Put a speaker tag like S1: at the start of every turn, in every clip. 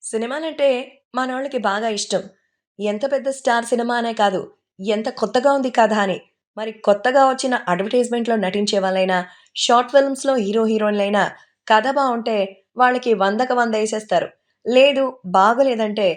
S1: సినిమాలంటే మనోళ్ళకి బాగా ఇష్టం. ఎంత పెద్ద స్టార్ సినిమా అనే కాదు, ఎంత కొత్తగా ఉంది కథ అని. మరి కొత్తగా వచ్చిన అడ్వర్టైజ్‌మెంట్‌లో నటించే వాళ్ళైనా, షార్ట్ ఫిల్మ్స్‌లో హీరో, హీరోయిన్‌లైనా కథ బావుంటే వాళ్ళకి 100కి 100 ఏసేస్తారు. లేదు బాగోలేదంటే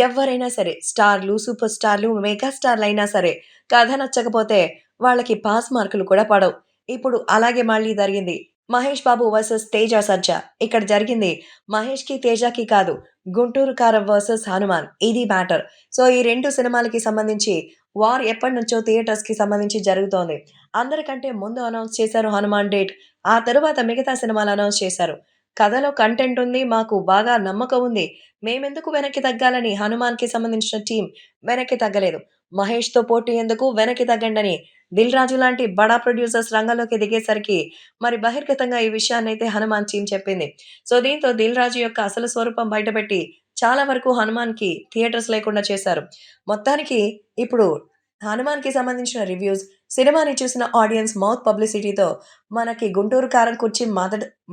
S1: ఎవ్వరైనా సరే స్టార్‌లు, సూపర్ స్టార్‌లు, మెగా స్టార్‌లయినా సరే కథ నచ్చకపోతే వాళ్ళకి పాస్ మార్కులు కూడా పడవు. ఇప్పుడు అలాగే మళ్ళీ జరిగింది. 'మహేష్ బాబు వర్సెస్ తేజ సజ్జా' ఇక్కడ జరిగింది మహేష్‌కి, తేజకి కాదు. 'గుంటూరు కారం వర్సెస్ హనుమాన్' ఇది మ్యాటర్. సో, ఈ 2 సినిమాలకి సంబంధించి వార్ ఎప్పటినుంచో థియేటర్స్‌కి సంబంధించి జరుగుతోంది. అందరికంటే ముందు అనౌన్స్ చేశారు 'హనుమాన్' డేట్. ఆ తరువాత మిగతా సినిమాలు అనౌన్స్ చేశారు. కథలో కంటెంట్ ఉంది. మాకు బాగా నమ్మకం ఉంది. మేమెందుకు వెనక్కి తగ్గాలని 'హనుమాన్‌కి' సంబంధించిన టీమ్ వెనక్కి తగ్గలేదు. 'మహేష్‌తో పోటీ ఎందుకు వెనక్కి తగ్గండని' 'దిల్ రాజు' లాంటి బడా ప్రొడ్యూసర్స్ రంగంలోకి దిగేసరికి మరి బహిర్గతంగా ఈ విషయాన్నైతే 'హనుమాన్' టీమ్ చెప్పింది. సో, దీంతో 'దిల్ రాజు' యొక్క అసలు స్వరూపం బయటపెట్టి చాలా వరకు 'హనుమాన్‌కి' థియేటర్స్ లేకుండా చేశారు. మొత్తానికి ఇప్పుడు 'హనుమాన్‌కి' సంబంధించిన రివ్యూస్, సినిమాని చూసిన ఆడియన్స్ మౌత్ పబ్లిసిటీతో మనకి 'గుంటూరు కారం' కుర్చీ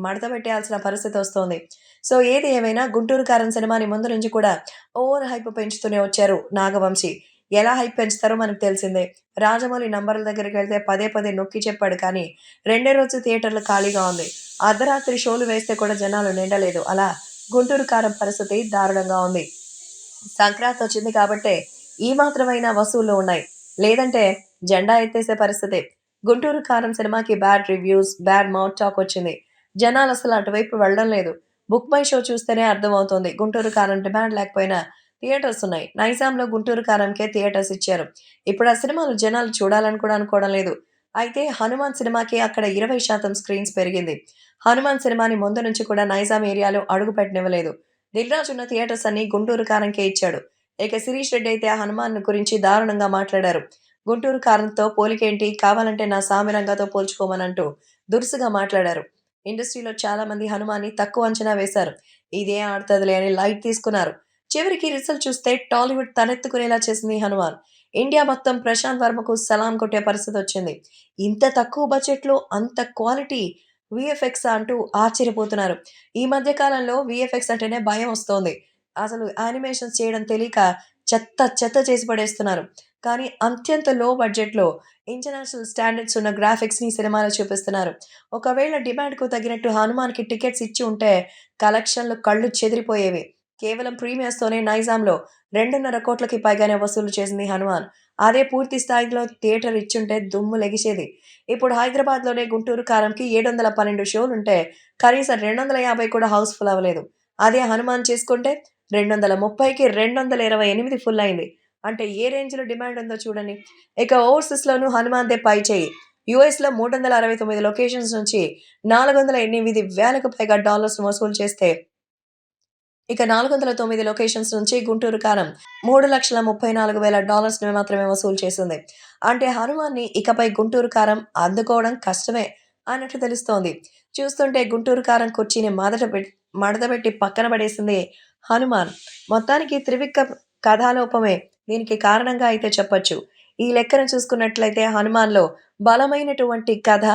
S1: మడత పెట్టేయాల్సిన పరిస్థితొస్తోంది. సో, ఏది ఏమైనా 'గుంటూరు కారం' సినిమాని ముందు నుంచి కూడా ఓవర్ హైప్ పెంచుతూనే వచ్చారు నాగవంశి. ఎలా హైప్ పెంచుతారో మనకు తెలిసిందే. రాజమౌళి నంబర్ల దగ్గరికెళ్తే పదే పదే నొక్కి చెప్పాడు కానీ, రెండే రోజు థియేటర్లు ఖాళీగా ఉంది. అర్ధరాత్రి షోలు వేస్తే కూడా జనాలు నిండలేదు. అలా 'గుంటూరు కారం' పరిస్థితి దారుణంగా ఉంది. సంక్రాంతొచ్చింది కాబట్టే ఈ మాత్రమైనా వసూళ్లు ఉన్నాయి. లేదంటే జెండా ఎత్తేసే పరిస్థితే. 'గుంటూరు కారం' సినిమాకి bad reviews, bad mouth talk వచ్చింది. జనాలసలు అటువైపు వెళ్ళడం లేదు. బుక్ మై షో చూస్తేనే అర్థమవుతోంది. 'గుంటూరు కారం' డిమాండ్ లేకపోయినా థియేటర్స్ ఉన్నాయి. నైజాంలో 'గుంటూరు కారం'కే థియేటర్స్ ఇచ్చారు. ఇప్పుడు ఆ సినిమాలు జనాలు చూడాలని కూడా అనుకోవడం లేదు. అయితే 'హనుమాన్' సినిమాకి అక్కడ 20% స్క్రీన్స్ పెరిగింది. 'హనుమాన్' సినిమాని ముందు నుంచి కూడా నైజాం ఏరియాలో అడుగు పెట్టనివ్వలేదు. 'దిల్ రాజు' ఉన్న థియేటర్స్ అన్నీ 'గుంటూరు కారం'కే ఇచ్చాడు. ఇక 'శిరీష్ రెడ్డి' అయితే ఆ 'హనుమాన్' గురించి దారుణంగా మాట్లాడారు. 'గుంటూరు కారం'తో పోలికేంటి? కావాలంటే నా 'సామిరంగ'తో పోల్చుకోమనంటూ దురుసుగా మాట్లాడారు. ఇండస్ట్రీలో చాలా మంది 'హనుమాన్‌ని' తక్కువ అంచనా వేశారు. ఇదేం ఆడుతదిలే అని లైట్ తీసుకున్నారు. చివరికి రిజల్ట్ చూస్తే టాలీవుడ్ తలెత్తుకునేలా చేసింది 'హనుమాన్'. ఇండియా మొత్తం ప్రశాంత్ వర్మకు సలాం కొట్టే పరిస్థితొచ్చింది. ఇంత తక్కువ బడ్జెట్‌లో అంత క్వాలిటీ వీఎఫ్ఎక్సా అంటూ ఆశ్చర్యపోతున్నారు. ఈ మధ్య కాలంలో వీఎఫ్ఎక్స్ అంటేనే భయం వస్తోంది. అసలు యానిమేషన్స్ చేయడం తెలీక చెత్త చెత్త చేసి పడేస్తున్నారు. కానీ అత్యంత లో బడ్జెట్‌లో ఇంటర్నేషనల్ స్టాండర్డ్స్ ఉన్న గ్రాఫిక్స్‌ని సినిమాలో చూపిస్తున్నారు. ఒకవేళ డిమాండ్‌కు తగినట్టు 'హనుమాన్‌కి' టికెట్స్ ఇచ్చి ఉంటే కలెక్షన్‌లు కళ్ళు చెదిరిపోయేవి. కేవలం ప్రీమియర్స్‌తోనే నైజాంలో 2.5 కోట్లకి పైగానే వసూలు చేసింది 'హనుమాన్'. అదే పూర్తి స్థాయిలో థియేటర్ ఇచ్చుంటే దుమ్ము లెగిసేది. ఇప్పుడు హైదరాబాద్‌లోనే 'గుంటూరు కారం'కి 712 షోలుంటే కనీసం 250 కూడా హౌస్‌ఫుల్ అవ్వలేదు. అదే 'హనుమాన్' చేసుకుంటే 230కి 228 ఫుల్ అయింది. అంటే ఏ రేంజ్‌లో డిమాండ్ ఉందో చూడండి. ఇక ఓవర్సీస్‌లోనూ 'హనుమాన్‌దే పైచేయి. యూఎస్‌లో 369 లొకేషన్స్ నుంచి 408,000కు పైగా డాలర్స్‌ను వసూలు చేస్తే ఇక 409 లొకేషన్స్ నుంచి 'గుంటూరు కారం' $3,34,000 మాత్రమే వసూలు చేసింది. అంటే 'హనుమాన్‌ని' ఇకపై 'గుంటూరు కారం' అందుకోవడం కష్టమే అన్నట్లు తెలుస్తోంది. చూస్తుంటే 'గుంటూరు కారం' కుర్చీని మడతపెట్టి పక్కన పడేసింది 'హనుమాన్'. మొత్తానికి త్రివిక్రమ్ కథాలోపమే దీనికి కారణంగా అయితే చెప్పొచ్చు. ఈ లెక్కన చూసుకున్నట్లయితే 'హనుమాన్‌లో' బలమైనటువంటి కథ,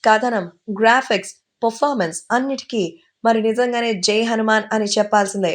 S1: కథనం, గ్రాఫిక్స్, పెర్ఫార్మన్స్ అన్నిటికి మరి నిజంగానే జై హనుమాన్ అని చెప్పాల్సిందే.